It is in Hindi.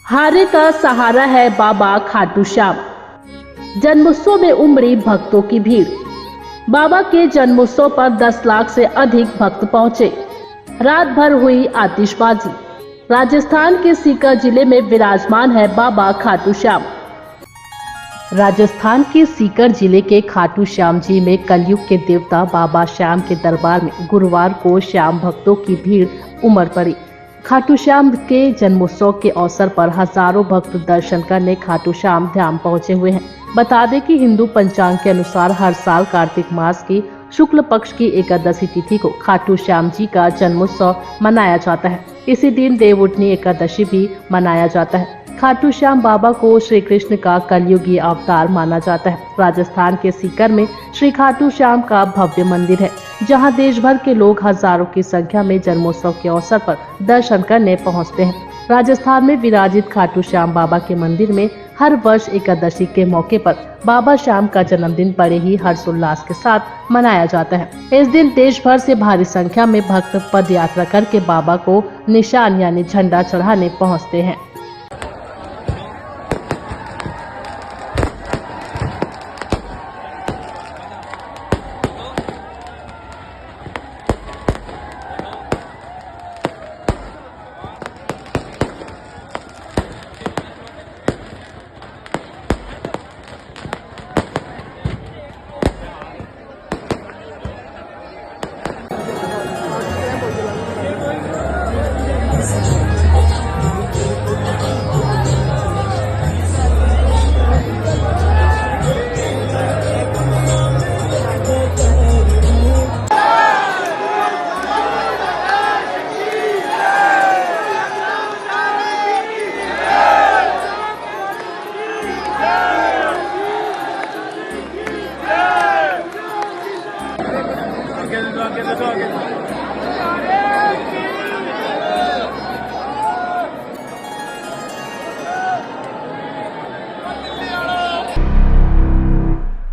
हारे का सहारा है बाबा खाटू श्याम। जन्मोत्सव में उमड़ी भक्तों की भीड़। बाबा के जन्मोत्सव पर 10 लाख से अधिक भक्त पहुंचे। रात भर हुई आतिशबाजी। राजस्थान के सीकर जिले में विराजमान है बाबा खाटू श्याम। राजस्थान के सीकर जिले के खाटू श्याम जी में कलयुग के देवता बाबा श्याम के दरबार में गुरुवार को श्याम भक्तों की भीड़ उमड़ पड़ी। खाटू श्याम के जन्मोत्सव के अवसर पर हजारों भक्त दर्शन करने खाटू श्याम धाम पहुंचे हुए हैं। बता दें कि हिंदू पंचांग के अनुसार हर साल कार्तिक मास की शुक्ल पक्ष की एकादशी तिथि को खाटू श्याम जी का जन्मोत्सव मनाया जाता है। इसी दिन देवउठनी एकादशी भी मनाया जाता है। खाटू श्याम बाबा को श्री कृष्ण का कलयुगी अवतार माना जाता है। राजस्थान के सीकर में श्री खाटू श्याम का भव्य मंदिर है, जहां देश भर के लोग हजारों की संख्या में जन्मोत्सव के अवसर पर दर्शन करने पहुंचते हैं। राजस्थान में विराजित खाटू श्याम बाबा के मंदिर में हर वर्ष एकादशी के मौके पर बाबा श्याम का जन्मदिन बड़े ही हर्षोल्लास के साथ मनाया जाता है। इस दिन देश भर से भारी संख्या में भक्त पद यात्रा करके बाबा को निशान यानी झंडा चढ़ाने पहुँचते हैं। Get it.